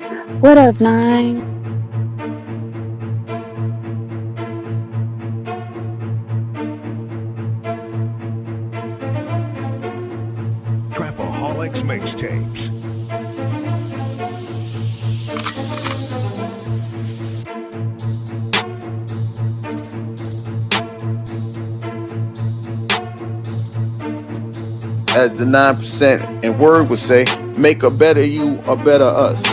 What up, Nine? Trapaholics Mixtapes. As the 9% and word would say, make a better you, a better us.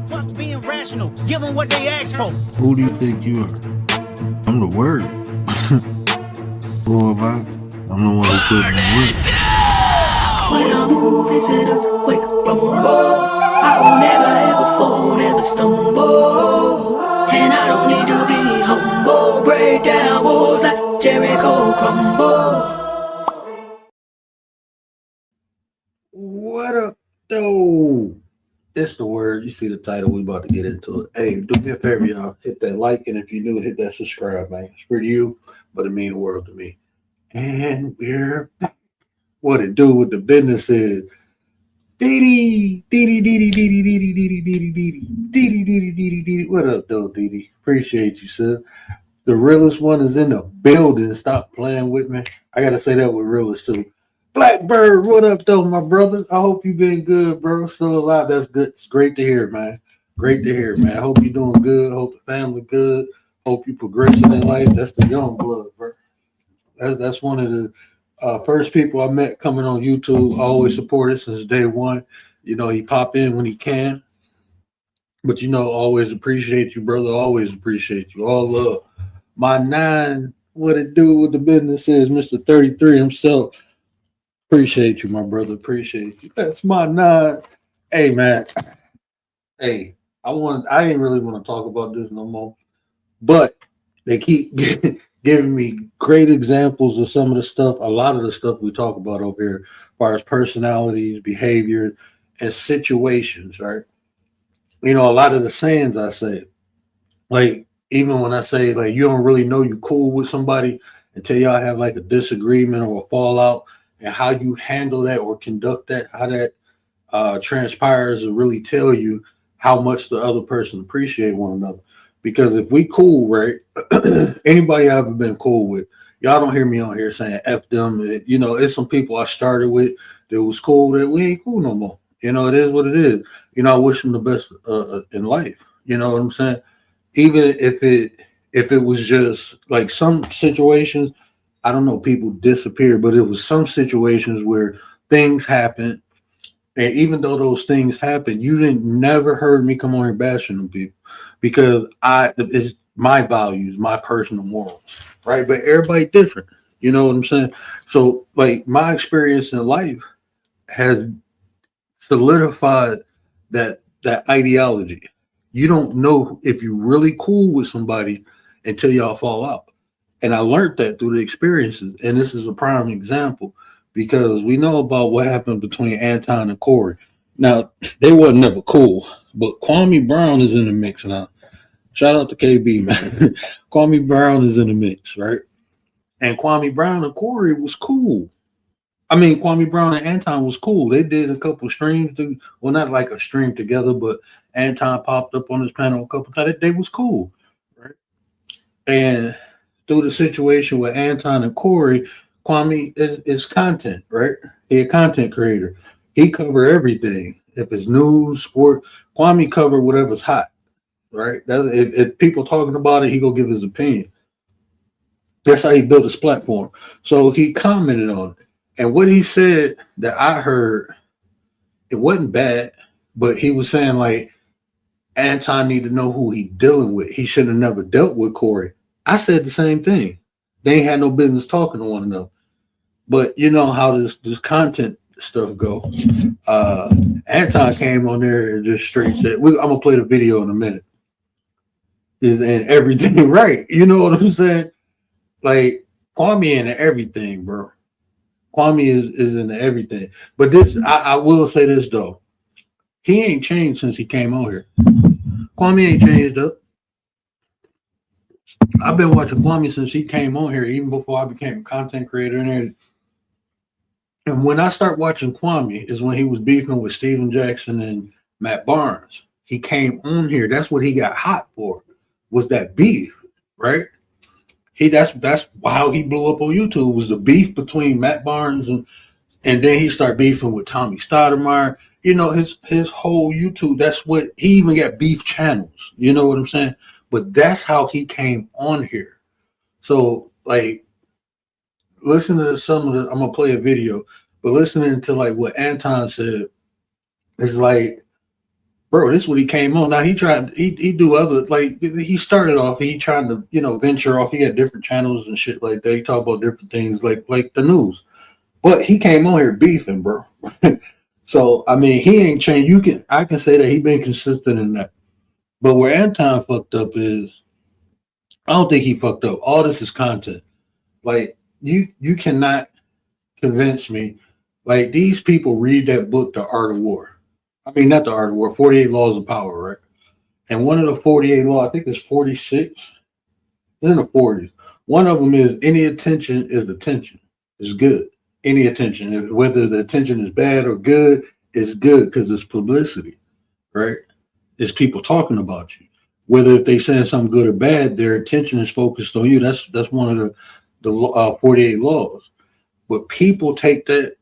Fuck being rational. Give them what they ask for. Who do you think you are? I'm the word. Boy, I'm the one who put in the work. When I move, is it a quick rumble? I will never ever fall, never stumble. And I don't need to be humble. Break down walls like Jericho crumble. What up, though? It's the word. You see the title. We about to get into it. Hey, do me a favor, y'all. Hit that like, and if you're new, hit that subscribe, man. It's for you, but it means the world to me. And we're back. What it do with the business is Dee Dee. What up, though, Dee? Appreciate you, sir. The realest one is in the building. Stop playing with me. I gotta say that with realest too. Blackbird, what up, though, my brother? I hope you've been good, bro. Still alive. That's good. It's great to hear, man. Great to hear, man. I hope you're doing good. Hope the family good. Hope you're progressing in life. That's the young blood, bro. That's one of the first people I met coming on YouTube. I always supported since day one. You know, he pop in when he can. But, you know, always appreciate you, brother. Always appreciate you. All love. My nine, what it do with the business is Mr. 33 himself. Appreciate you, my brother. Appreciate you. That's my nine. Hey, man. Hey, I didn't really want to talk about this no more, but they keep giving me great examples of some of the stuff, a lot of the stuff we talk about over here, as far as personalities, behaviors, and situations, right? You know, a lot of the sayings I say, like, even when I say, like, you don't really know you cool with somebody until y'all have, like, a disagreement or a fallout, and how you handle that or conduct that, how that transpires will really tell you how much the other person appreciate one another. Because if we cool, right, anybody I've ever been cool with, y'all don't hear me on here saying F them. You know, it's some people I started with that was cool that we ain't cool no more. You know, it is what it is. You know, I wish them the best in life. You know what I'm saying? Even if it was just like some situations, I don't know, people disappear, but it was some situations where things happen. And even though those things happen, you didn't never heard me come on here bashing them people because it's my values, my personal morals, right? But everybody different. You know what I'm saying? So like my experience in life has solidified that ideology. You don't know if you're really cool with somebody until y'all fall out. And I learned that through the experiences. And this is a prime example because we know about what happened between Anton and Cory. Now, they wasn't never cool, but Kwame Brown is in the mix now. Shout out to KB, man. Kwame Brown is in the mix, right? And Kwame Brown and Cory was cool. I mean, Kwame Brown and Anton was cool. They did a couple streams, well, not like a stream together, but Anton popped up on his panel a couple times. They was cool, right? And through the situation with Anton and Cory, Kwame is content, right? He a content creator. He cover everything. If it's news, sport, Kwame cover whatever's hot, right? If people talking about it, he gonna give his opinion. That's how he built his platform. So he commented on it, and what he said that I heard, it wasn't bad, but he was saying like Anton need to know who he dealing with. He should have never dealt with Corey. I said the same thing. They ain't had no business talking to one another. But you know how this content stuff go. Uh Anton came on there and just straight said, I'm gonna play the video in a minute. And everything right. You know what I'm saying? Like Kwame into everything, bro. Kwame is into everything. But this I will say this though. He ain't changed since he came on here. Kwame ain't changed up. I've been watching Kwame since he came on here, even before I became a content creator. And when I start watching Kwame is when he was beefing with Steven Jackson and Matt Barnes. He came on here. That's what he got hot for, was that beef, right? That's how he blew up on YouTube, was the beef between Matt Barnes and then he started beefing with Tommy Stoudemire. You know, his whole YouTube, that's what he even got beef channels. You know what I'm saying? But that's how he came on here. So like listen to some of the I'm gonna play a video, but listening to like what Anton said, it's like, bro, this is what he came on. Now he do other like he started off, he trying to, venture off. He had different channels and shit like that. He talk about different things like the news. But he came on here beefing, bro. So I mean, he ain't changed. I can say that he been consistent in that. But where Anton fucked up is, I don't think he fucked up. All this is content. Like you cannot convince me. Like these people read that book, The Art of War. I mean, not The Art of War, 48 Laws of Power, right? And one of the 48 laws, I think it's 46. It's in the 40s. One of them is any attention is attention. It's good. Any attention, whether the attention is bad or good, it's good because it's publicity, right? It's people talking about you. Whether if they saying something good or bad, their attention is focused on you. That's one of the 48 laws. But people take that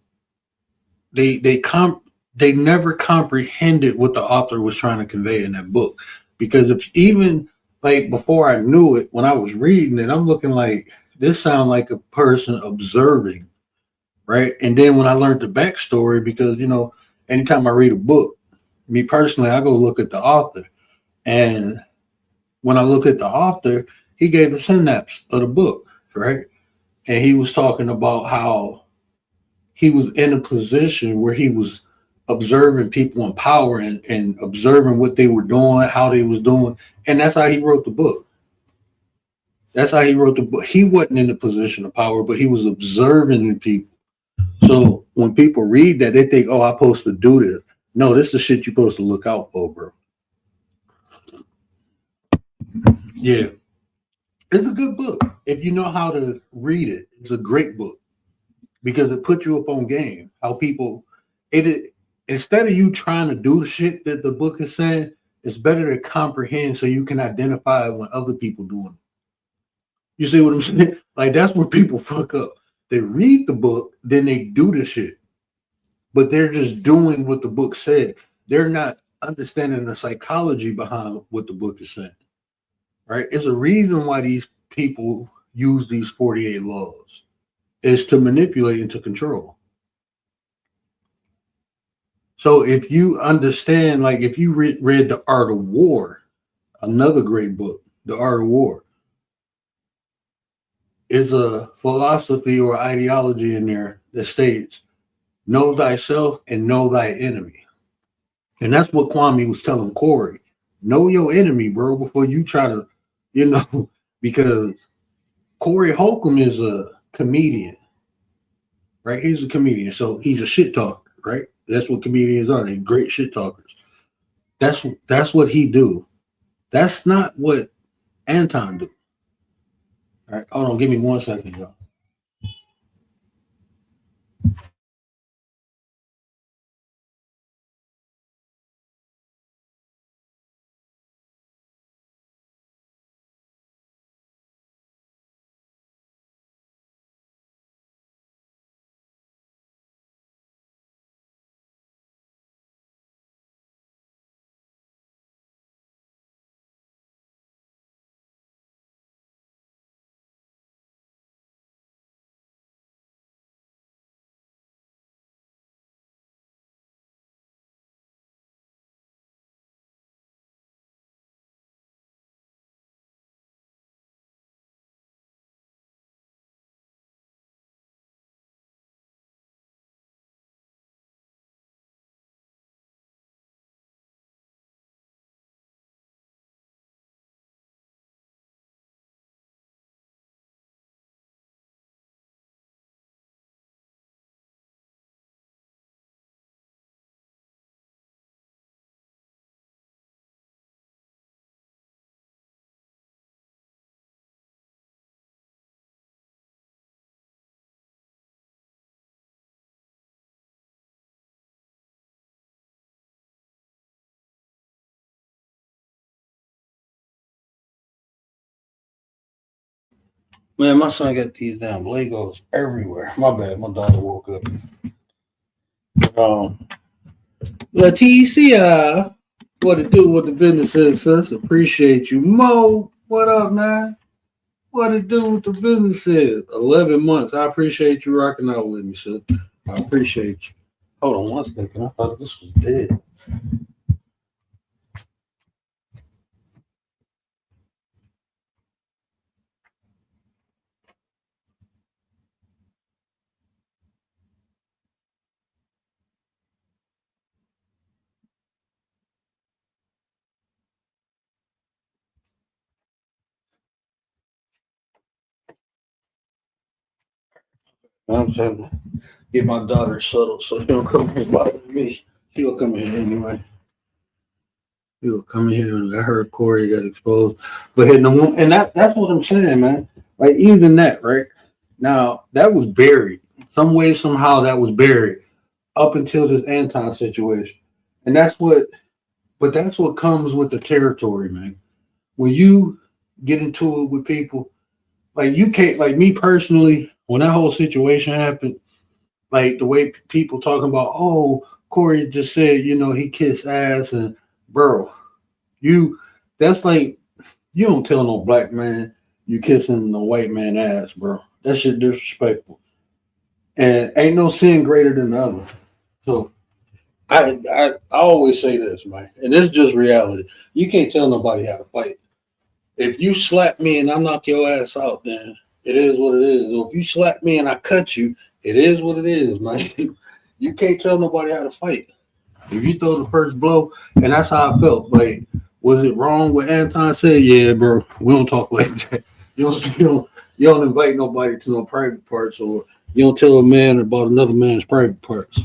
they never comprehended what the author was trying to convey in that book. Because if even like before I knew it, when I was reading it, I'm looking like this sound like a person observing, right? And then when I learned the backstory, because anytime I read a book, me personally, I go look at the author. And when I look at the author, he gave a synopsis of the book, right? And he was talking about how he was in a position where he was observing people in power and observing what they were doing, how they was doing. And that's how he wrote the book. That's how he wrote the book. He wasn't in the position of power, but he was observing the people. So when people read that, they think, oh, I'm supposed to do this. No, this is shit you're supposed to look out for, bro. Yeah. It's a good book. If you know how to read it, it's a great book because it puts you up on game. How people, instead of you trying to do the shit that the book is saying, it's better to comprehend so you can identify when other people doing it. You see what I'm saying? Like that's where people fuck up. They read the book, then they do the shit, but they're just doing what the book said. They're not understanding the psychology behind what the book is saying. Right? It's a reason why these people use these 48 laws is to manipulate and to control. So if you understand, like if you read The Art of War, another great book, The Art of War, is a philosophy or ideology in there that states, know thyself and know thy enemy. And that's what Kwame was telling Corey. Know your enemy, bro, before you try to, because Corey Holcomb is a comedian, right? He's a comedian, so he's a shit talker, right? That's what comedians are. They're great shit talkers. That's what he do. That's not what Anton do. All right, hold on, give me 1 second, y'all. Man, my son got these damn Legos everywhere. My bad, my daughter woke up. Um, Leticia, what to do with the business is, sis? Appreciate you. Mo, what up, man? What to do with the business is? 11 months. I appreciate you rocking out with me, sis. I appreciate you. Hold on one second. I thought this was dead. I'm trying to get my daughter settled so she don't come here and bother me. She'll come in here anyway. She'll come in here and I heard Corey got exposed. But hey, no, and that's what I'm saying, man. Like even that, right? Now that was buried. Some way, somehow that was buried up until this Anton situation. And that's what comes with the territory, man. When you get into it with people, like you can't, like me personally, when that whole situation happened, like the way people talking about, oh, Corey just said, he kissed ass and bro, you that's like you don't tell no black man you kissing no white man ass, bro. That shit disrespectful. And ain't no sin greater than the other. So I always say this, man, and this is just reality. You can't tell nobody how to fight. If you slap me and I knock your ass out, then it is what it is. Or if you slap me and I cut you, it is what it is, man. You can't tell nobody how to fight. If you throw the first blow, and that's how I felt. Like, was it wrong what Anton said? Yeah, bro. We don't talk like that. You don't invite nobody to no private parts, or you don't tell a man about another man's private parts.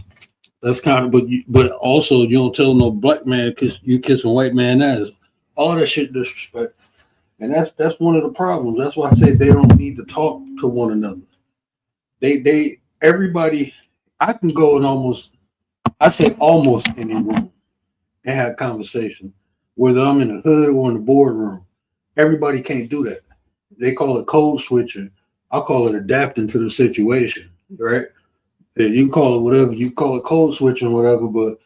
That's kind of, but also you don't tell no black man because you kiss a white man ass. All that shit disrespect. And that's one of the problems. That's why I say they don't need to talk to one another. Everybody, I can go in almost any room and have conversation, whether I'm in the hood or in the boardroom. Everybody can't do that. They call it code switching. I call it adapting to the situation, right? You can call it whatever, you call it code switching, whatever, but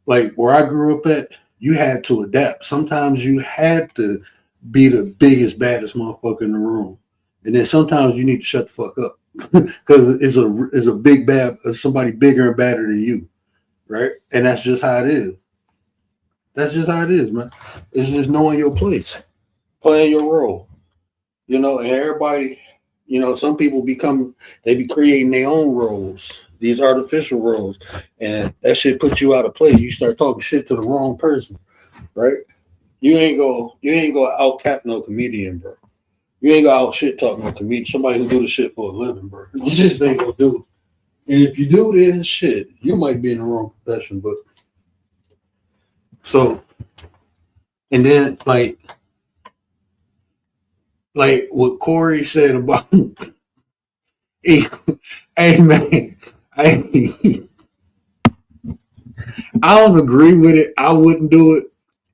like where I grew up at, you had to adapt. Sometimes you had to be the biggest, baddest motherfucker in the room. And then sometimes you need to shut the fuck up because it's a big bad, somebody bigger and badder than you, right? And that's just how it is. That's just how it is, man. It's just knowing your place, playing your role, and everybody, some people they be creating their own roles, these artificial roles, and that shit puts you out of place. You start talking shit to the wrong person, right? You ain't go out cap no comedian, bro. You ain't go out shit talk no comedian. Somebody who do the shit for a living, bro. You just ain't gonna do it. And if you do this shit, you might be in the wrong profession, but so and then like what Corey said about hey man, I I don't agree with it. I wouldn't do it,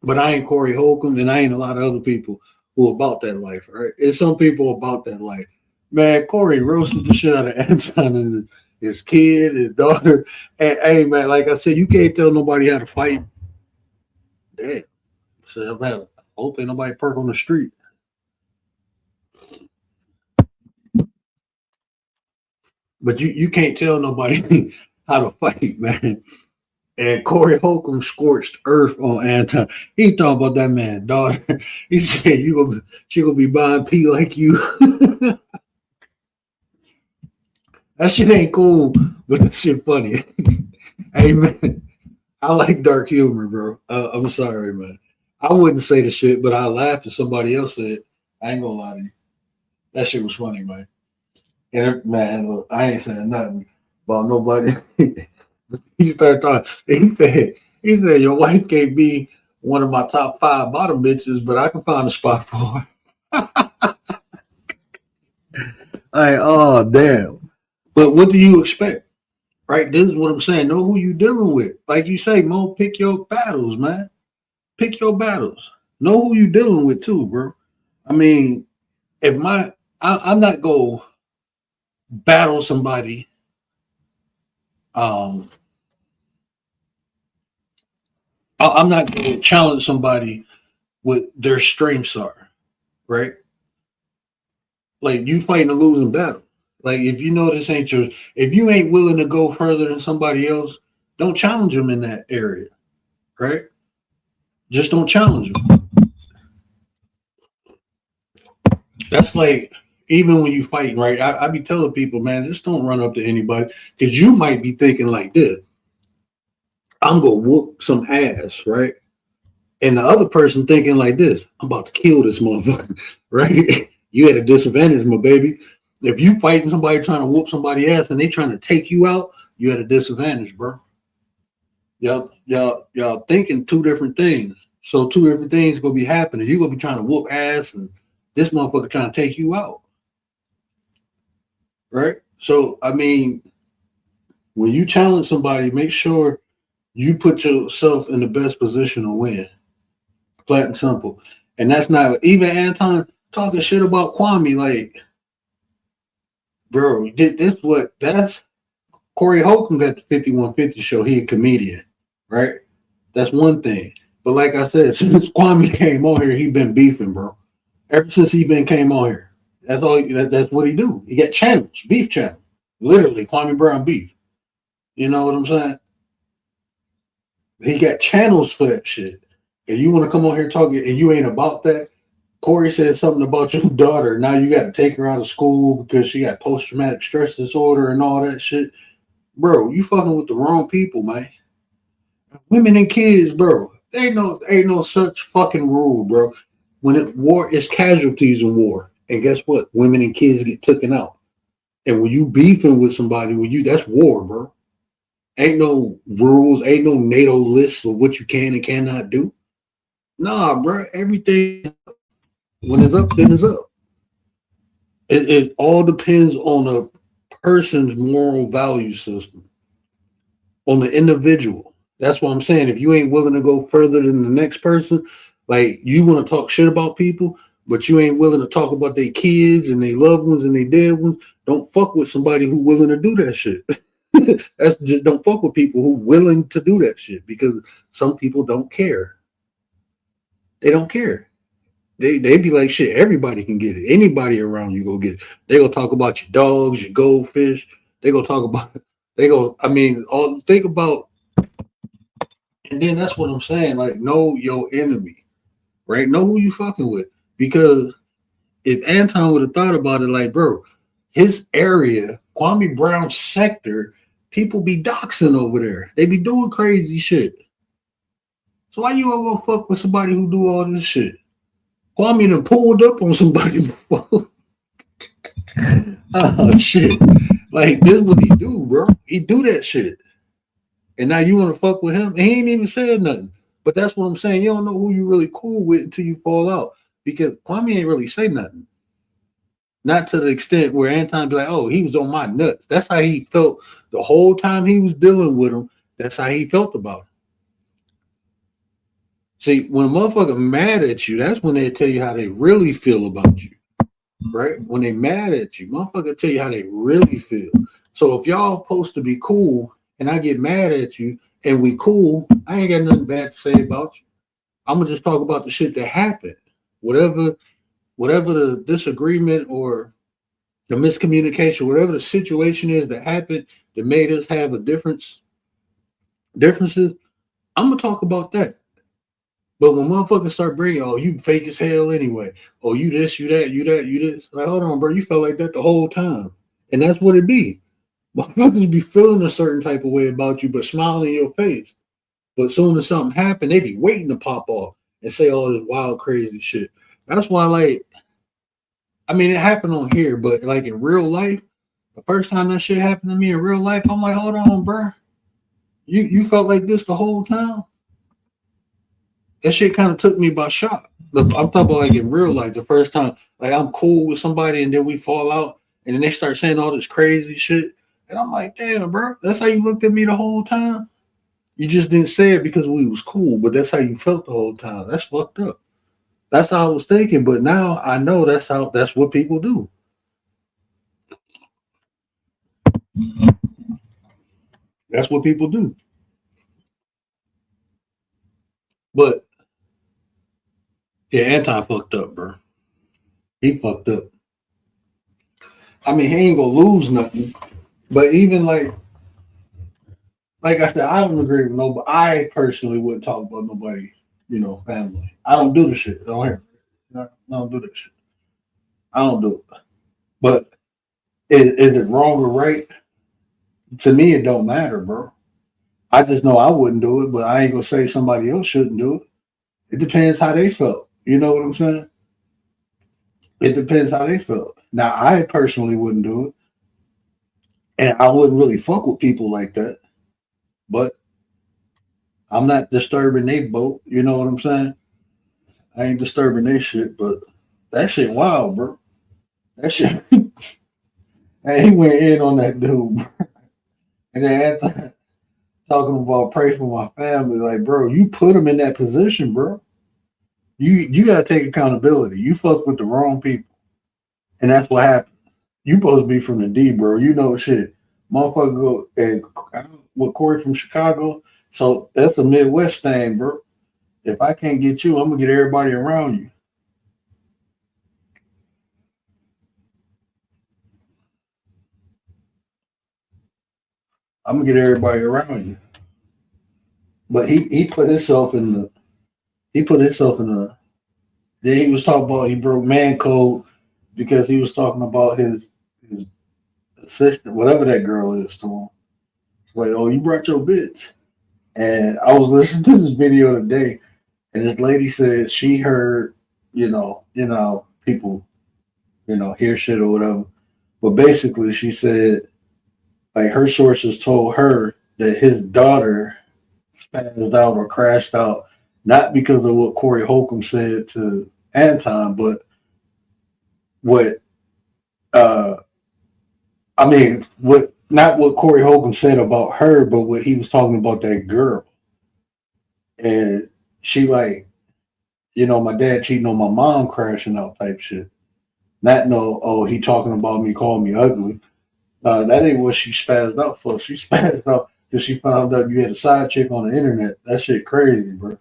but I ain't Corey Holcomb, and I ain't a lot of other people who are about that life. Right? It's some people about that life. Man, Corey roasted the shit out of Anton and his kid, his daughter. And hey, man, like I said, you can't tell nobody how to fight. Damn. So I hope ain't nobody park on the street. But you can't tell nobody how to fight, man. And Corey Holcomb scorched earth on Anton. He thought about that man, daughter. He said, she gonna be buying pee like you." That shit ain't cool, but that shit funny. Hey man, I like dark humor, bro. I'm sorry, man. I wouldn't say the shit, but I laughed if somebody else said it. I ain't gonna lie to you. That shit was funny, man. And man, look, I ain't saying nothing about nobody. He started talking. He said, your wife can't be one of my top 5 bottom bitches, but I can find a spot for her. Like, oh damn. But what do you expect? Right? This is what I'm saying. Know who you dealing with. Like you say, Mo, pick your battles, man. Pick your battles. Know who you dealing with too, bro. I mean, if I'm not go battle somebody. Um, I'm not going to challenge somebody what their strengths are, right? Like you fighting a losing battle. Like if you know this ain't yours, if you ain't willing to go further than somebody else, don't challenge them in that area, right? Just don't challenge them. That's like even when you fighting, right? I be telling people, man, just don't run up to anybody because you might be thinking like this: I'm gonna whoop some ass, right? And the other person thinking like this: I'm about to kill this motherfucker, right? You at a disadvantage, my baby. If you fighting somebody trying to whoop somebody ass and they trying to take you out, you at a disadvantage, bro. Y'all thinking two different things. So two different things gonna be happening. You gonna be trying to whoop ass, and this motherfucker trying to take you out, right? So I mean, when you challenge somebody, make sure you put yourself in the best position to win. Flat and simple. And that's not even Anton talking shit about Kwame. Like, bro, this what that's Corey Holcomb got the 5150 show. He a comedian, right? That's one thing. But like I said, since Kwame came on here, he been beefing, bro. Ever since he been came on here, that's all. That's what he do. He got channels, beef channel, literally Kwame Brown beef. You know what I'm saying? He got channels for that shit. And you want to come on here talking, and you ain't about that. Corey said something about your daughter. Now you got to take her out of school because she got post traumatic stress disorder and all that shit, bro. You fucking with the wrong people, man. Women and kids, bro. Ain't no such fucking rule, bro. When war is casualties in war, and guess what? Women and kids get taken out. And when you beefing with somebody, that's war, bro. Ain't no rules, ain't no NATO list of what you can and cannot do. Nah, bro. Everything when it's up, then it's up. It all depends on a person's moral value system, on the individual. That's what I'm saying. If you ain't willing to go further than the next person, like you want to talk shit about people, but you ain't willing to talk about their kids and their loved ones and their dead ones, don't fuck with somebody who willing to do that shit. That's just don't fuck with people who willing to do that shit because some people don't care. They don't care. They be like shit. Everybody can get it. Anybody around you go get it. They gonna talk about your dogs, your goldfish. They gonna talk about. They go. I mean, all think about. And then that's what I'm saying. Like, know your enemy, right? Know who you fucking with. Because if Anton would have thought about it, like, bro, his area, Kwame Brown sector, people be doxing over there. They be doing crazy shit. So why you all gonna fuck with somebody who do all this shit? Kwame done pulled up on somebody before. Oh shit. Like this what he do, bro. He do that shit. And now you want to fuck with him? And he ain't even said nothing. But that's what I'm saying. You don't know who you really cool with until you fall out. Because Kwame ain't really say nothing. Not to the extent where Anton be like, oh, he was on my nuts. That's how he felt the whole time he was dealing with him. That's how he felt about it. See, when a motherfucker mad at you, that's when they tell you how they really feel about you. Right? When they mad at you, motherfucker tell you how they really feel. So if y'all supposed to be cool and I get mad at you and we cool, I ain't got nothing bad to say about you. I'm gonna just talk about the shit that happened. Whatever the disagreement or the miscommunication, whatever the situation is that happened that made us have a differences, I'm gonna talk about that. But when motherfuckers start bringing, oh, you fake as hell anyway. Oh, you this, you that, you that, you this. Like, hold on, bro. You felt like that the whole time. And that's what it be. Motherfuckers be feeling a certain type of way about you, but smiling in your face. But as soon as something happened, they be waiting to pop off and say all this wild, crazy shit. That's why, like, I mean, it happened on here, but like in real life, the first time that shit happened to me in real life, I'm like, hold on, bro. You felt like this the whole time? That shit kind of took me by shock. I'm talking about like in real life, the first time, like I'm cool with somebody and then we fall out and then they start saying all this crazy shit. And I'm like, damn, bro, that's how you looked at me the whole time? You just didn't say it because we was cool, but that's how you felt the whole time. That's fucked up. That's how I was thinking, but now I know that's what people do. That's what people do. But yeah, Anton fucked up, bro. He fucked up. I mean, he ain't gonna lose nothing. But even like I said, I don't agree with nobody. I personally wouldn't talk about nobody, family. I don't do the shit. Don't hear me. I don't do that shit. I don't do it. But is it wrong or right? To me, it don't matter, bro. I just know I wouldn't do it, but I ain't gonna say somebody else shouldn't do it. It depends how they felt. You know what I'm saying? It depends how they felt. Now, I personally wouldn't do it, and I wouldn't really fuck with people like that. But I'm not disturbing their boat. You know what I'm saying? I ain't disturbing their shit, but that shit wild, bro. That shit. And he went in on that dude, bro. And then after talking about pray for my family, like, bro, you put him in that position, bro. You gotta take accountability. You fuck with the wrong people, and that's what happened. You supposed to be from the D, bro. You know shit. Motherfucker go and with Corey from Chicago. So that's a Midwest thing, bro. If I can't get you, I'm gonna get everybody around you. I'm gonna get everybody around you. But he put himself in the then he was talking about he broke man code because he was talking about his assistant, whatever that girl is to him. It's like, oh, you brought your bitch. And I was listening to this video today, and this lady said she heard, people, hear shit or whatever. But basically, she said, like, her sources told her that his daughter spazzed out or crashed out, not because of what Corey Holcomb said to Anton, but what, not what Corey Holcomb said about her, but what he was talking about that girl. And she like, my dad cheating on my mom, crashing out type shit. Not no, oh, he talking about me, calling me ugly. That ain't what she spazzed out for. She spazzed out because she found out you had a side chick on the internet. That shit crazy, bro.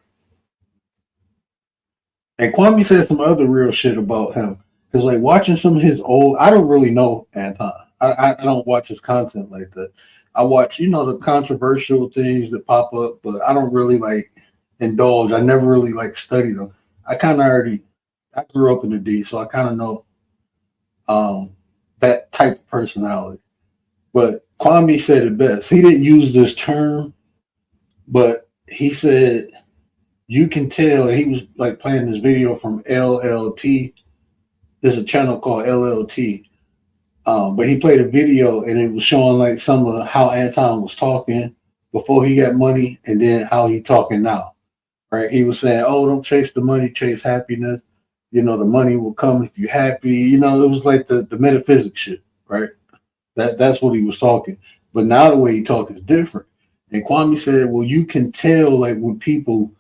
And Kwame said some other real shit about him. Because like watching some of his old, I don't really know Anton. I don't watch his content like that. I watch, the controversial things that pop up, but I don't really like indulge. I never really like studied them. I grew up in the D, so I kind of know that type of personality. But Kwame said it best. He didn't use this term, but he said you can tell. And he was like playing this video from LLT. There's a channel called LLT. But he played a video and it was showing like some of how Anton was talking before he got money and then how he talking now. Right? He was saying, oh, don't chase the money, chase happiness. The money will come if you're happy. It was like the metaphysics shit, right? That's what he was talking. But now the way he talks is different. And Kwame said, well, you can tell like when people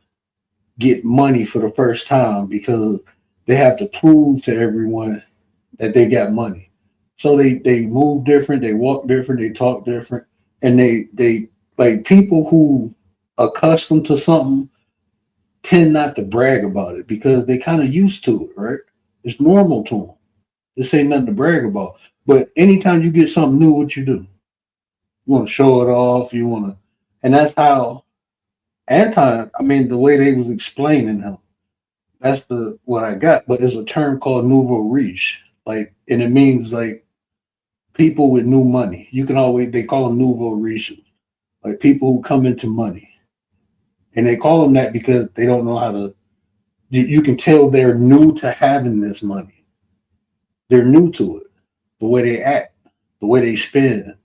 get money for the first time because they have to prove to everyone that they got money. So they move different, they walk different, they talk different, and they like people who accustomed to something tend not to brag about it because they kind of used to it, right? It's normal to them. This ain't nothing to brag about. But anytime you get something new, what you do? You want to show it off. You want to, and that's how Anton. I mean, the way they was explaining him. That's what I got. But there's a term called nouveau riche, like, and it means like people with new money. You can always they call them nouveau riches, like people who come into money, and they call them that because they don't know how to. You can tell they're new to having this money. They're new to it. The way they act, the way they spend,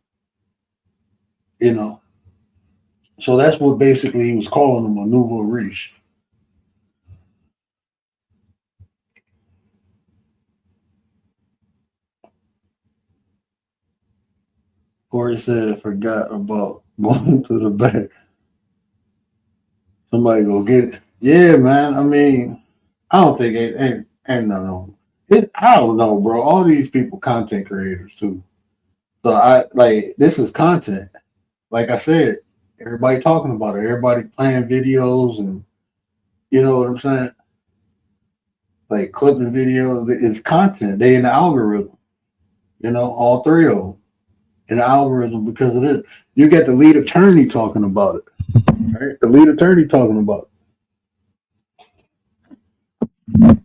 So that's what basically he was calling them a nouveau riche. Corey said, forgot about going to the bank. Somebody go get it. Yeah, man. I mean, I don't think it ain't no. I don't know, bro. All these people content creators too. So I like this is content. Like I said, everybody talking about it. Everybody playing videos, and you know what I'm saying. Like clipping videos is content. They in the algorithm. You know, all three of them in the algorithm because of this. You get the lead attorney talking about it. Right? The lead attorney talking about it.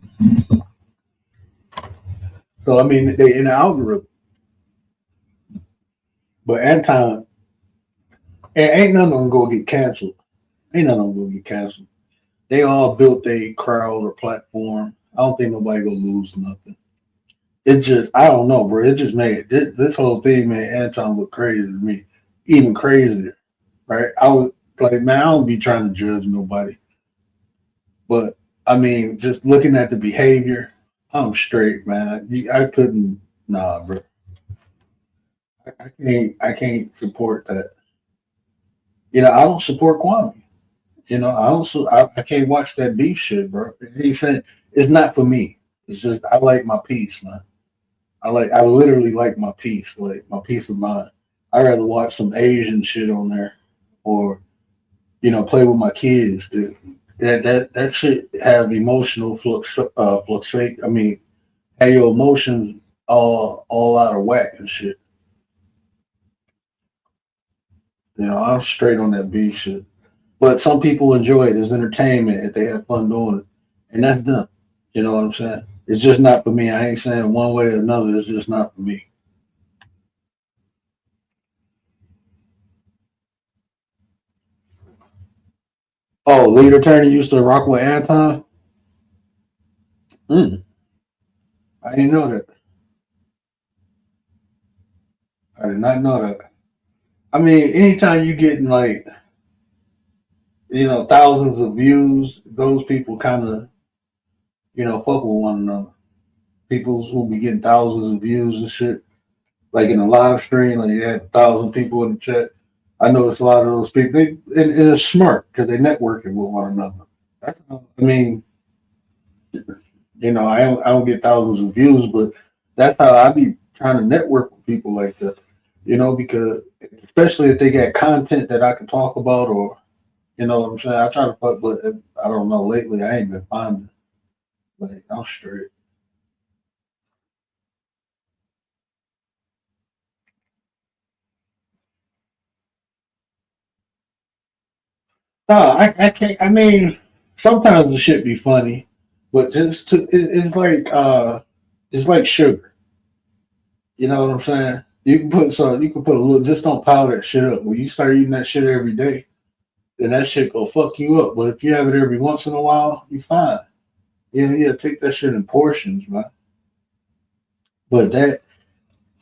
So I mean, they in the algorithm. But Anton, ain't none of them gonna get canceled. Ain't none of them gonna get canceled. They all built a crowd or platform. I don't think nobody gonna lose nothing. It just, I don't know, bro. It just made this whole thing made Anton look crazy to me, even crazier, right? I was like, man, I don't be trying to judge nobody, but I mean, just looking at the behavior, I'm straight, man. I couldn't, nah, bro. I can't support that. You know, I don't support Kwame. You know, I can't watch that beef shit, bro. He said it's not for me. It's just I like my peace, man. I literally like my peace, like my peace of mind. I rather watch some Asian shit on there, or you know, play with my kids. Dude. That shit have emotional fluctuate. I mean, have your emotions all out of whack and shit. You know, I'm straight on that beef shit. But some people enjoy it as entertainment if they have fun doing it, and that's them. You know what I'm saying? It's just not for me. I ain't saying one way or another. It's just not for me. Oh, lead attorney used to rock with Anton. Mm, I didn't know that. I did not know that. I mean, anytime you getting like thousands of views, those people kind of fuck with one another. People who be getting thousands of views and shit, like in a live stream, like you had 1,000 people in the chat. I noticed a lot of those people. And it's smart because they networking with one another. That's, I mean, I don't get thousands of views, but that's how I be trying to network with people like that. Because especially if they got content that I can talk about, or you know what I'm saying. I try to fuck, but I don't know. Lately, I ain't been finding. Like I'm straight. No, I can't. I mean, sometimes the shit be funny, but it's like sugar. You know what I'm saying? You can put a little. Just don't pile that shit up. When you start eating that shit every day, then that shit go fuck you up. But if you have it every once in a while, you fine. Yeah, take that shit in portions, man. But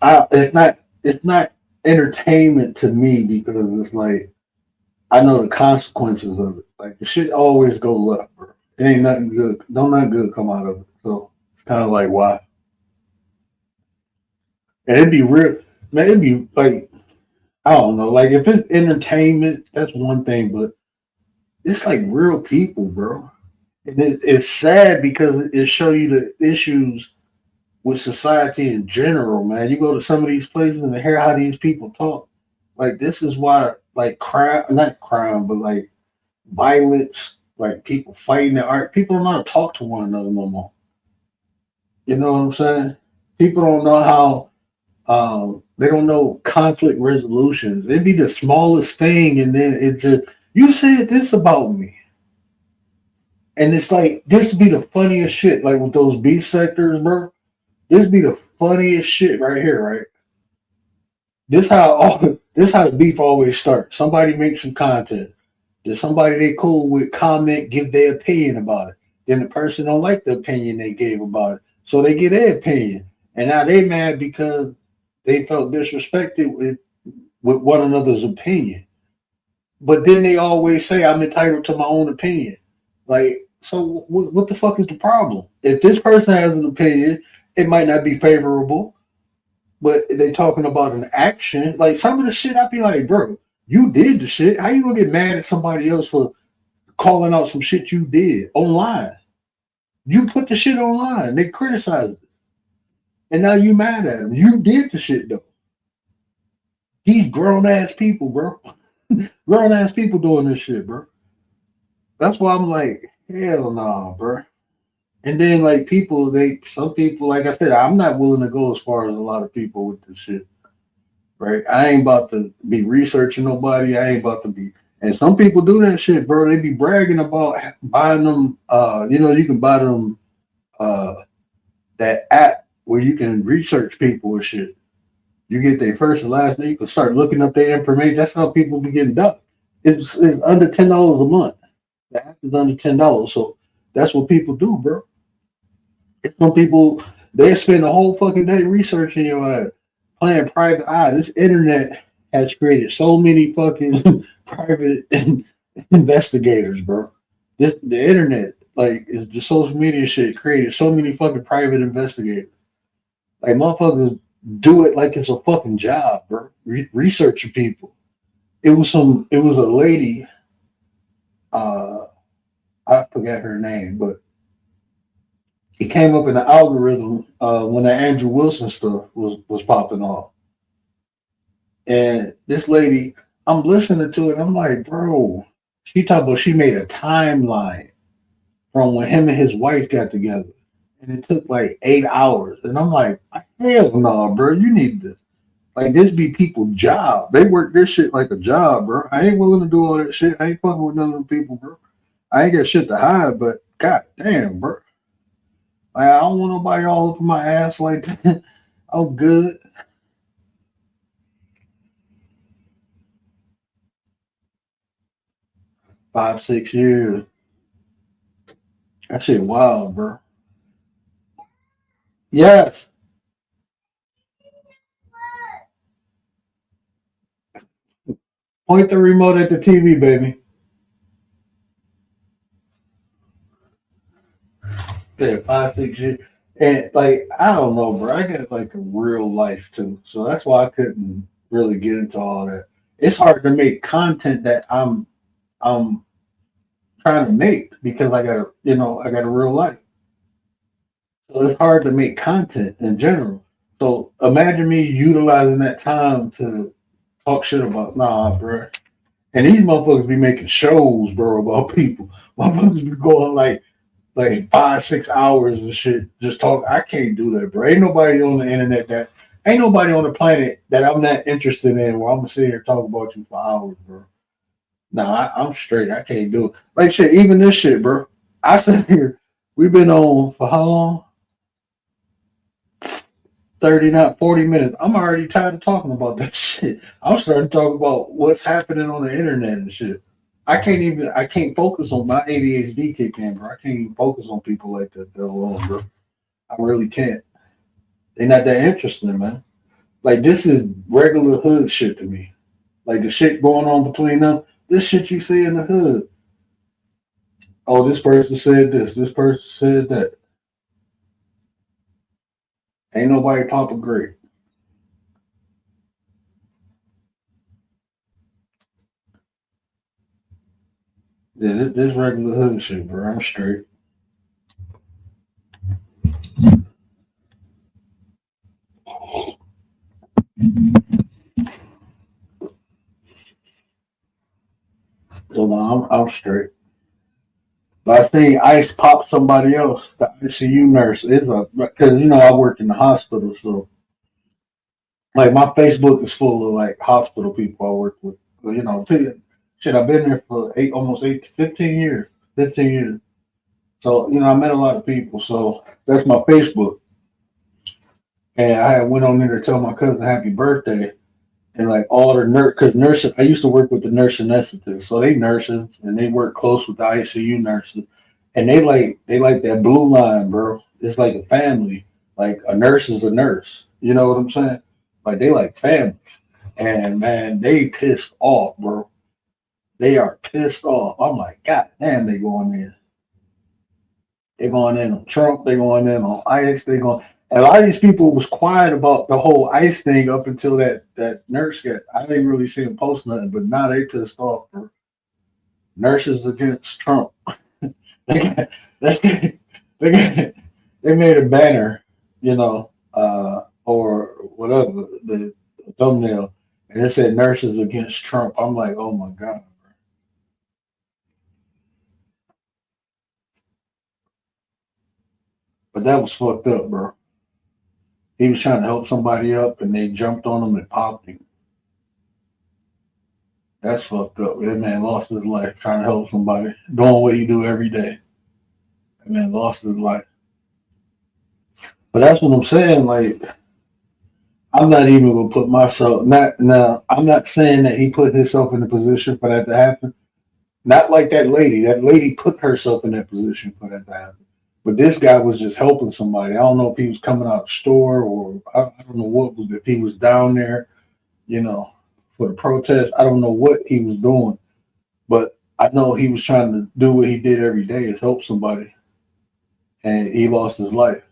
it's not entertainment to me because it's like I know the consequences of it. Like the shit always go left, bro. It ain't nothing good. Don't nothing good come out of it. So it's kind of like why. And it'd be real, man. It'd be like I don't know. Like if it's entertainment, that's one thing, but it's like real people, bro. And it's sad because it show you the issues with society in general, man. You go to some of these places and hear how these people talk. Like this is why, like crime, not crime, but like violence, like people fighting the art. People don't know how to talk to one another no more. You know what I'm saying? People don't know how. They don't know conflict resolutions. It'd be the smallest thing, and then it just you said this about me, and it's like this be the funniest shit. Like with those beef sectors, bro. This be the funniest shit right here, right? This how the beef always starts. Somebody makes some content. Then somebody they cool with comment, give their opinion about it. Then the person don't like the opinion they gave about it. So they give their opinion. And now they mad because they felt disrespected with one another's opinion. But then they always say I'm entitled to my own opinion. Like, so what the fuck is the problem? If this person has an opinion, it might not be favorable, but they talking about an action. Like some of the shit, I'd be like, bro, you did the shit. How you gonna get mad at somebody else for calling out some shit you did online? You put the shit online. They criticized it, and now you mad at them. You did the shit though. These grown ass people, bro. Grown ass people doing this shit, bro. That's why I'm like, hell nah, bro. And then like people, some people, like I said, I'm not willing to go as far as a lot of people with this shit. Right? I ain't about to be researching nobody. I ain't about to be. And some people do that shit, bro. They be bragging about buying them. You can buy them that app where you can research people and shit. You get their first and last name. You can start looking up their information. That's how people be getting ducked. It's under $10 a month. The app is under $10, so that's what people do, bro. Some people they spend the whole fucking day researching your playing private eye. This internet has created so many fucking private investigators, bro. The internet, like, is the social media shit created so many fucking private investigators. Like motherfuckers do it like it's a fucking job, bro. Researching people. It was a lady, I forgot her name, but it came up in the algorithm when the Andrew Wilson stuff was popping off. And this lady, I'm listening to it. I'm like, bro, she talked about she made a timeline from when him and his wife got together. And it took like 8 hours. And I'm like, hell no, bro. You need to, like, this be people's job. They work this shit like a job, bro. I ain't willing to do all that shit. I ain't fucking with none of them people, bro. I ain't got shit to hide, but god damn, bro. Like, I don't want nobody all over my ass like that. I'm good. Five, 6 years. That shit wild, bro. Yes. Point the remote at the TV, baby. Yeah, 5, 6 years. And like, I don't know, bro. I got like a real life too. So that's why I couldn't really get into all that. It's hard to make content that I'm trying to make because I got a real life. So it's hard to make content in general. So imagine me utilizing that time to talk shit about bro. And these motherfuckers be making shows, bro, about people. Motherfuckers be going like 5, 6 hours and shit. Just talk. I can't do that, bro. Ain't nobody on the internet ain't nobody on the planet that I'm not interested in where I'm gonna sit here and talk about you for hours, bro. Nah, I'm straight. I can't do it. Like shit, even this shit, bro. I sit here, we've been on for how long? 30, not 40 minutes. I'm already tired of talking about that shit. I'm starting to talk about what's happening on the internet and shit. I can't focus on my ADHD kick in, bro. I can't even focus on people like that alone, bro. I really can't. They're not that interesting, man. Like, this is regular hood shit to me. Like, the shit going on between them, this shit you see in the hood. Oh, this person said this person said that. Ain't nobody talking great. Yeah, this regular hood shit, bro. I'm straight. So no, I'm straight. But I think ICE popped somebody else. The ICU nurse is because I work in the hospital, so like my Facebook is full of like hospital people I work with. But, shit, I've been there for almost 15 years. 15 years. So, I met a lot of people. So that's my Facebook. And I had went on there to tell my cousin happy birthday. And like all the because nurses, I used to work with the nurse anesthetists. So they nurses and they work close with the ICU nurses. And they like that blue line, bro. It's like a family. Like a nurse is a nurse. You know what I'm saying? Like they like family. And man, they pissed off, bro. They are pissed off. I'm like, God damn, they going in. They going in on Trump. They going in on ICE. They going. And a lot of these people was quiet about the whole ICE thing up until that nurse got. I didn't really see them post nothing, but now they pissed off, bro. Nurses against Trump. they got, that's they made a banner, or whatever the thumbnail. And it said nurses against Trump. I'm like, oh my God. But that was fucked up, bro. He was trying to help somebody up and they jumped on him and popped him. That's fucked up. That man lost his life trying to help somebody, doing what you do every day. That man lost his life. But that's what I'm saying. Like, I'm not even gonna put myself not now. I'm not saying that he put himself in a position for that to happen. Not like that lady. That lady put herself in that position for that to happen. But this guy was just helping somebody. I don't know if he was coming out of the store or I don't know what was if he was down there, you know, for the protest. I don't know what he was doing, but I know he was trying to do what he did every day is help somebody, and he lost his life.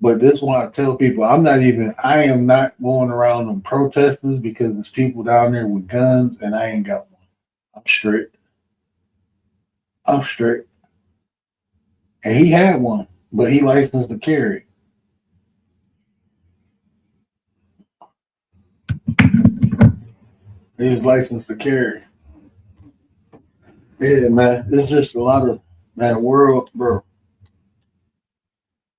But this is why I tell people I am not going around them protesters because there's people down there with guns and I ain't got one. I'm straight. I'm straight. And he had one, but he licensed to carry. He's licensed to carry. Yeah, man. It's just a lot of man, world, bro.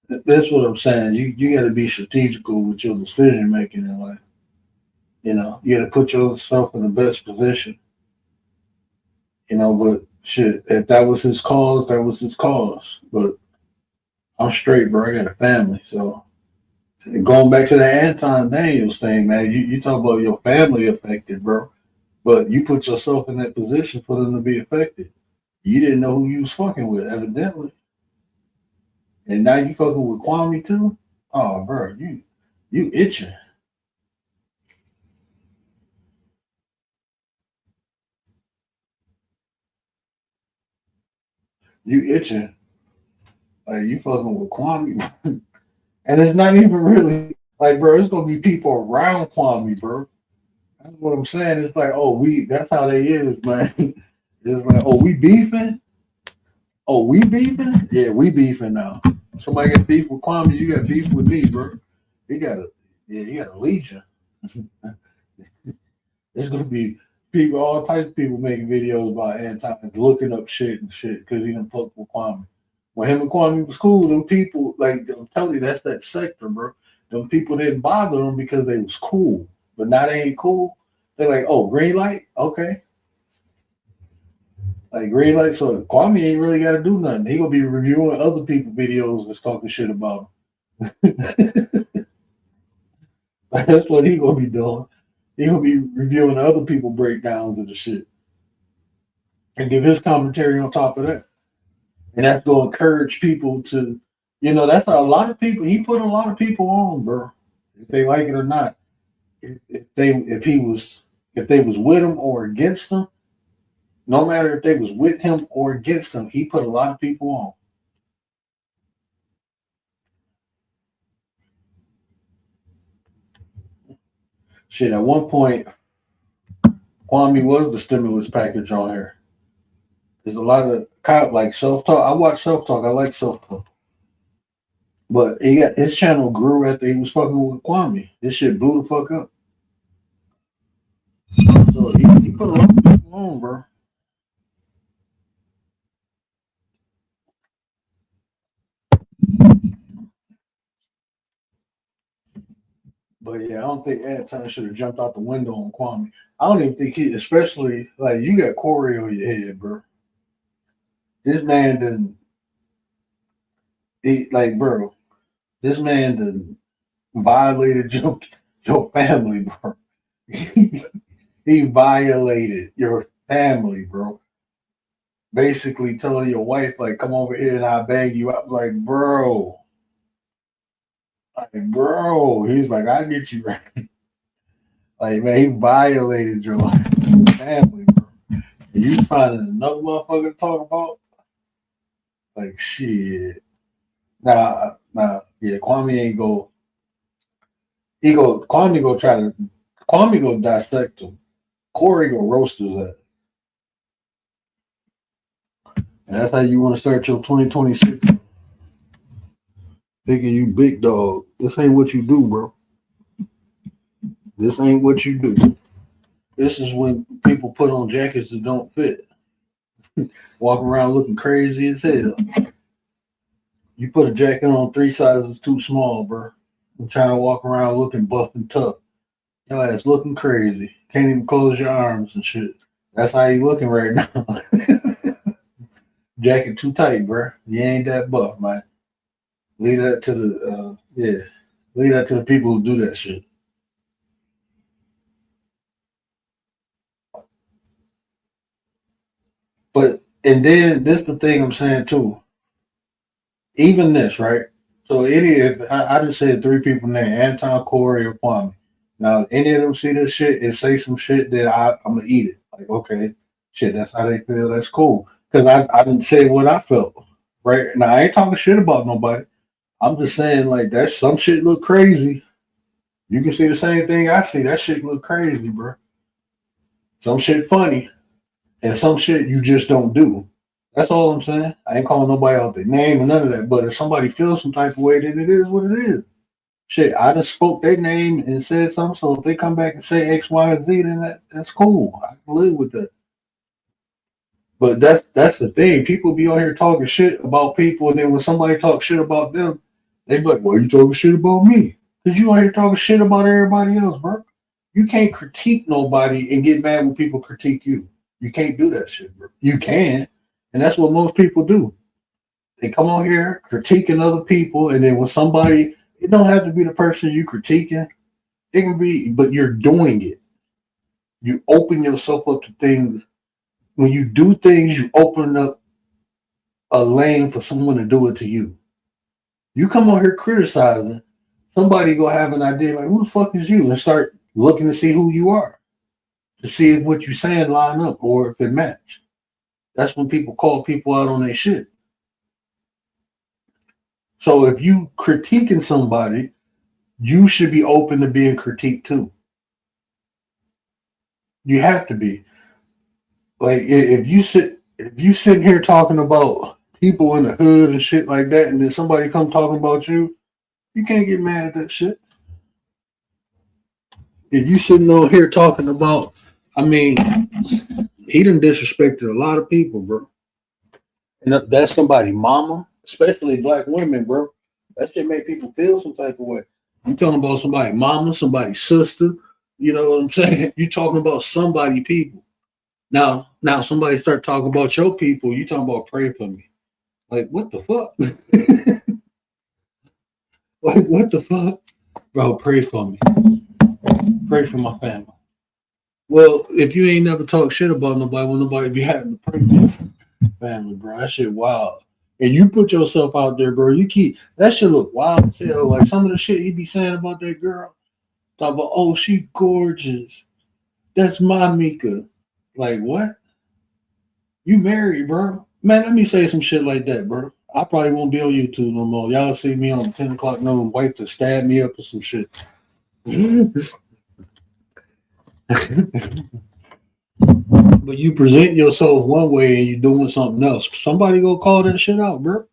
That's what I'm saying. You gotta be strategical with your decision making in life. You know, you gotta put yourself in the best position. You know, but shit, if that was his cause, that was his cause. But I'm straight, bro. I got a family. So going back to the Anton Daniels thing, man, you talk about your family affected, bro. But you put yourself in that position for them to be affected. You didn't know who you was fucking with, evidently. And now you fucking with Kwame too? Oh, bro, you itching. You itching. Like you fucking with Kwame. And it's not even really like, bro, it's gonna be people around Kwame, bro. That's what I'm saying. It's like, oh, that's how they is, man. It's like, oh, we beefing? Oh, we beefing? Yeah, we beefing now. Somebody got beef with Kwame, you got beef with me, bro. He got a legion. It's gonna be people, all types of people making videos about Anton, looking up shit and shit because he done fucked with Kwame. When him and Kwame was cool, them people, like I'm telling you, that's that sector, bro. Them people didn't bother them because they was cool. But now they ain't cool. They're like, oh, green light? Okay. Like green light, so Kwame ain't really gotta do nothing. He gonna be reviewing other people's videos and talking shit about them. That's what he gonna be doing. He gonna be reviewing other people's breakdowns of the shit and give his commentary on top of that. And that's gonna encourage people to, that's how a lot of people. He put a lot of people on, bro. If they like it or not, if they was with him or against him, no matter if they was with him or against him, he put a lot of people on. Shit, at one point, Kwame was the stimulus package on here. There's a lot of like self-talk. I watch self-talk. I like self-talk. But his channel grew after he was fucking with Kwame. This shit blew the fuck up. So he put a lot of people on, bro. But yeah, I don't think Anton should have jumped out the window on Kwame. I don't even think especially like you got Cory on your head, bro. This man didn't, bro. This man done violated your family, bro. He violated your family, bro. Basically telling your wife, like, come over here and I'll bang you up. Like, bro. He's like, I'll get you right. Like, man, he violated your family, bro. And you finding another motherfucker to talk about? Like, shit. Nah, yeah, Kwame ain't go. Kwame go dissect him. Cory go roast his ass. And that's how you want to start your 2026. Thinking you big dog. This ain't what you do, bro. This ain't what you do. This is when people put on jackets that don't fit, walking around looking crazy as hell. You put a jacket on 3 sizes too small, bro. I'm trying to walk around looking buff and tough. Your ass looking crazy. Can't even close your arms and shit. That's how you looking right now. Jacket too tight, bro. You ain't that buff, man. Leave that to the Leave that to the people who do that shit. But and then this the thing I'm saying too. Even this, right? So if I just said 3 people named Anton, Corey, or Kwame. Now any of them see this shit and say some shit that I'm gonna eat it. Like, okay, shit, that's how they feel. That's cool. Because I didn't say what I felt. Right. Now I ain't talking shit about nobody. I'm just saying like that some shit look crazy. You can see the same thing I see. That shit look crazy, bro. Some shit funny. And some shit you just don't do. That's all I'm saying. I ain't calling nobody out their name or none of that. But if somebody feels some type of way, then it is what it is. Shit, I just spoke their name and said something. So if they come back and say X, Y, and Z, then that's cool. I can live with that. But that's the thing. People be on here talking shit about people, and then when somebody talks shit about them, they be like, "Well, you talking shit about me?" Because you on here talking shit about everybody else, bro. You can't critique nobody and get mad when people critique you. You can't do that shit, bro. You can, and that's what most people do. They come on here critiquing other people, and then when somebody, it don't have to be the person you critiquing. It can be, but you're doing it. You open yourself up to things. When you do things, you open up a lane for someone to do it to you. You come on here criticizing, somebody gonna have an idea like, who the fuck is you? And start looking to see who you are, to see if what you're saying line up or if it match. That's when people call people out on their shit. So if you critiquing somebody, you should be open to being critiqued too. You have to be. Like if you sitting here talking about people in the hood and shit like that, and then somebody come talking about you, you can't get mad at that shit. If you sitting on here talking about, I mean, he done disrespected a lot of people, bro. And that's somebody mama, especially black women, bro. That shit make people feel some type of way. You talking about somebody mama, somebody sister, you know what I'm saying? You talking about somebody people. Now somebody start talking about your people, you talking about pray for me. Like what the fuck? Like what the fuck? Bro, pray for me. Pray for my family. Well, if you ain't never talked shit about nobody, when nobody be having to pray for your family, bro, that shit wild. And you put yourself out there, bro. You keep that shit look wild as hell. Like some of the shit he be saying about that girl. Talk about, oh, she gorgeous. That's my Mika. Like what? You married, bro. Man, let me say some shit like that, bro. I probably won't be on YouTube no more. Y'all see me on 10 o'clock noon, wife to stab me up or some shit. But you present yourself one way and you doing something else. Somebody go call that shit out, bro.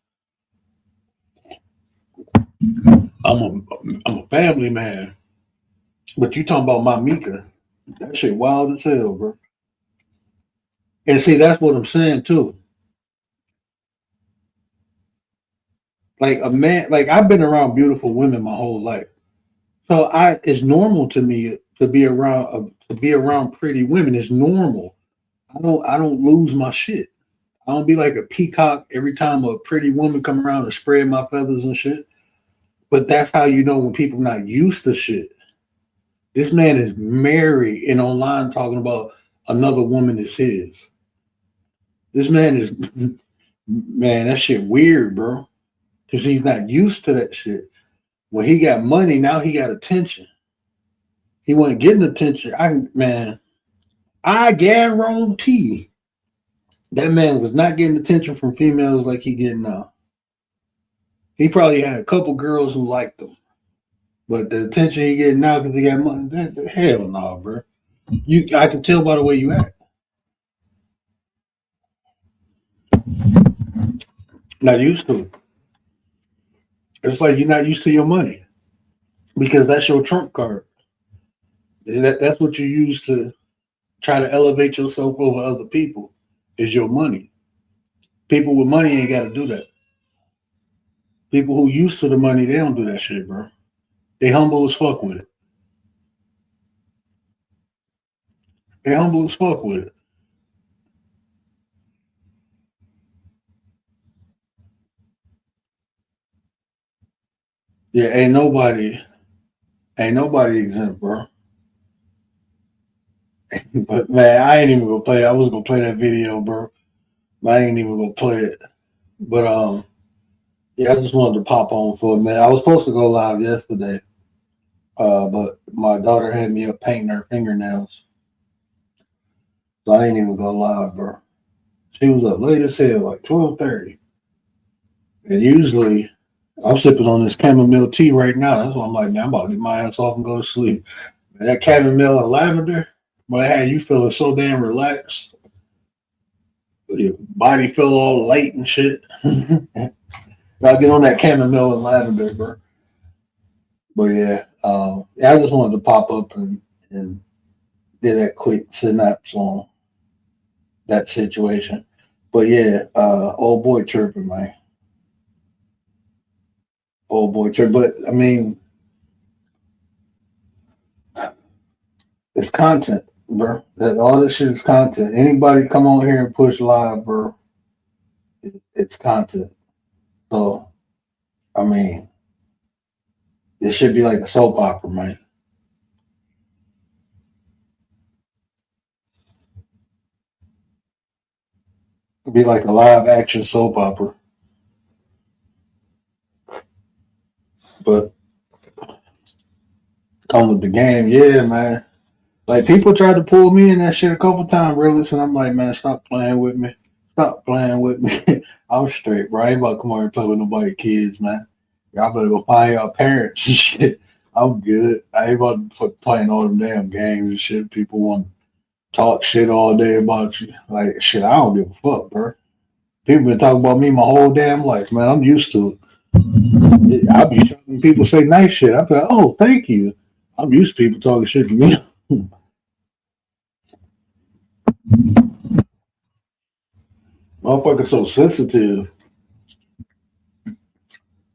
I'm a family man. But you talking about my Mika. That shit wild as hell, bro. And see, that's what I'm saying too. Like a man, like I've been around beautiful women my whole life. So it's normal to me to be around pretty women. It's normal. I don't lose my shit. I don't be like a peacock every time a pretty woman come around and spread my feathers and shit. But that's how you know when people not used to shit. This man is married and online talking about another woman is his. This man is man, that shit weird, bro. Because he's not used to that shit. When he got money, now he got attention. He wasn't getting attention. I guarantee that man was not getting attention from females like he getting now. He probably had a couple girls who liked him. But the attention he getting now because he got money, hell no, nah, bro. I can tell by the way you act. Not used to it. It's like you're not used to your money because that's your trump card. That's what you use to try to elevate yourself over other people is your money. People with money ain't got to do that. People who used to the money, they don't do that shit, bro. They humble as fuck with it. They humble as fuck with it. Yeah, ain't nobody exempt, bro. But man, I ain't even gonna play. I was gonna play that video, bro. But I ain't even gonna play it. But yeah, I just wanted to pop on for a minute. I was supposed to go live yesterday, but my daughter had me up painting her fingernails, so I ain't even go live, bro. She was up late as hell, like 12:30, and usually I'm sipping on this chamomile tea right now. That's why I'm like, man, I'm about to get my ass off and go to sleep. And that chamomile and lavender, but it had you feeling so damn relaxed. Your body feel all light and shit. I get on that chamomile and lavender, bro. But yeah, I just wanted to pop up and did that quick synapse on that situation. But yeah, old boy chirping, man. Old boy chirping. But I mean, it's content, bro. All this shit is content. Anybody come on here and push live, bro. It's content. So, I mean, it should be like a soap opera, man. It'd be like a live action soap opera. But come with the game, yeah, man. Like people tried to pull me in that shit a couple times, really, and I'm like, man, stop playing with me. Stop playing with me. I'm straight, bro. I ain't about to come over and play with nobody kids, man. Y'all better go find y'all parents and shit. I'm good. I ain't about to playing all them damn games and shit. People want to talk shit all day about you. Like shit, I don't give a fuck, bro. People been talking about me my whole damn life, man. I'm used to it. I be shocked when people say nice shit. I be like, oh, thank you. I'm used to people talking shit to me. Motherfucker so sensitive.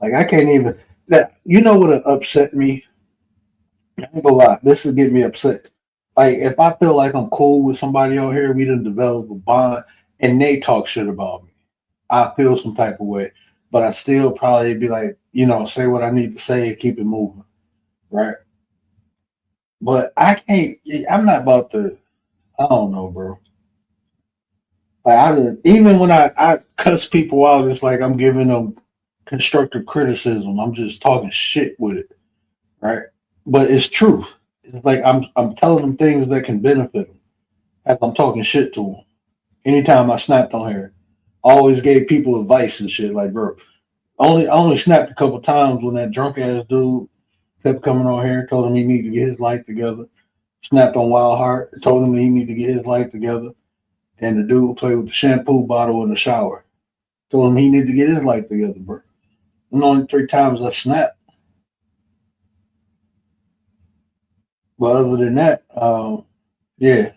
Like I can't even that you know what upset me? I ain't gonna lie, this is getting me upset. Like if I feel like I'm cool with somebody out here, we done develop a bond and they talk shit about me. I feel some type of way. But I still probably be like, say what I need to say and keep it moving. Right. But I'm not about to I don't know, bro. Like even when I cuss people out, it's like I'm giving them constructive criticism. I'm just talking shit with it, right? But it's truth. It's like I'm telling them things that can benefit them as I'm talking shit to them. Anytime I snapped on here, I always gave people advice and shit. Like, bro, I only snapped a couple times when that drunk ass dude kept coming on here, told him he needed to get his life together. Snapped on Wild Heart, told him he needed to get his life together. And the dude played with the shampoo bottle in the shower. Told him he needed to get his life together, bro. And only 3 times I snapped. But other than that, yeah,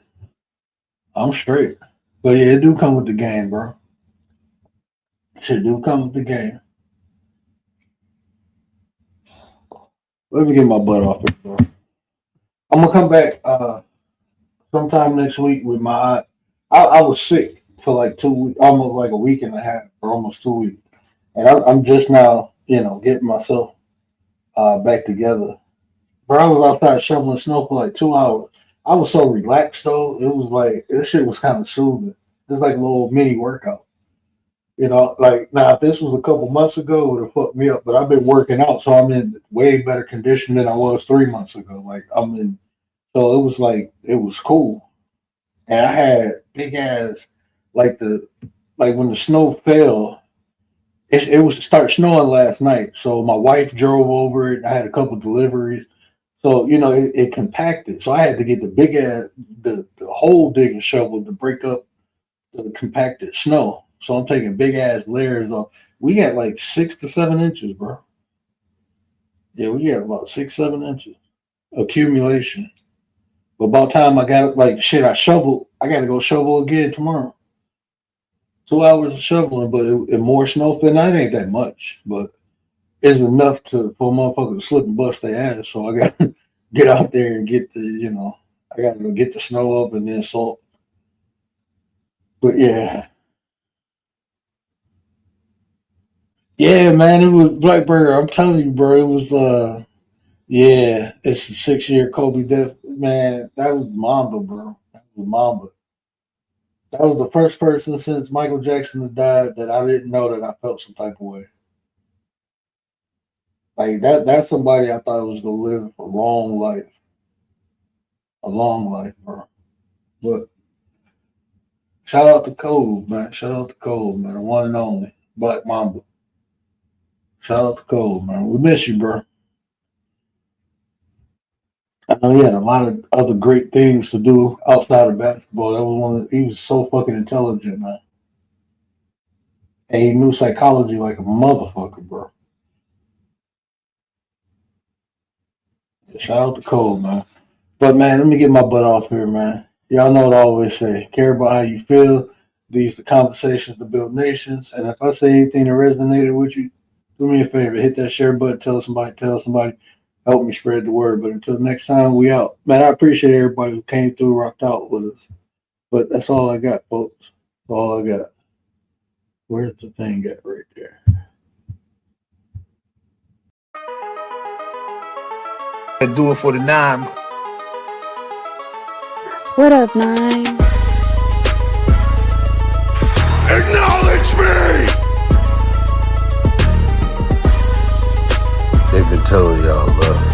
I'm straight. But yeah, it do come with the game, bro. Shit do come with the game. Let me get my butt off it, bro. I'm gonna come back sometime next week with my aunt. I was sick for like 2 weeks, almost like a week and a half, or almost 2 weeks. And I'm just now, getting myself back together. Bro, I was outside shoveling snow for like 2 hours. I was so relaxed though. It was like this shit was kind of soothing. It's like a little mini workout. Like now if this was a couple months ago, it would have fucked me up. But I've been working out, so I'm in way better condition than I was 3 months ago. Like I'm in so it was like it was cool. And I had big ass like when the snow fell, it was start snowing last night. So my wife drove over it. I had a couple deliveries. So it compacted. So I had to get the big ass the hole digging shovel to break up the compacted snow. So I'm taking big ass layers off. We got like 6 to 7 inches, bro. Yeah, we got about 6, 7 inches accumulation. But about time I got like shit, I shoveled. I got to go shovel again tomorrow. 2 hours of shoveling, but and more snow fell. That ain't that much, but it's enough for a motherfucker to slip and bust their ass. So I got to get out there and get I got to go get the snow up and then salt. But yeah. Yeah, man, it was Blackbird. I'm telling you, bro, it was yeah, it's the 6-year Kobe death. Man, that was Mamba, bro. That was Mamba. That was the first person since Michael Jackson had died that I didn't know that I felt some type of way. Like that's somebody I thought was gonna live a long life. A long life, bro. But shout out to Cole, man. Shout out to Cole, man. The one and only Black Mamba. Shout out to Cole, man. We miss you, bro. I know he had a lot of other great things to do outside of basketball. That was he was so fucking intelligent, man. And he knew psychology like a motherfucker, bro. Shout out to Cole, man. But man, let me get my butt off here, man. Y'all know what I always say. Care about how you feel. These are the conversations to build nations. And if I say anything that resonated with you, do me a favor. Hit that share button. Tell somebody. Help me spread the word. But until next time, we out. Man, I appreciate everybody who came through, rocked out with us. But that's all I got, folks. That's all I got. Where's the thing at right there? And do it for the 9. What up, 9? Acknowledge me! They've been telling y'all love.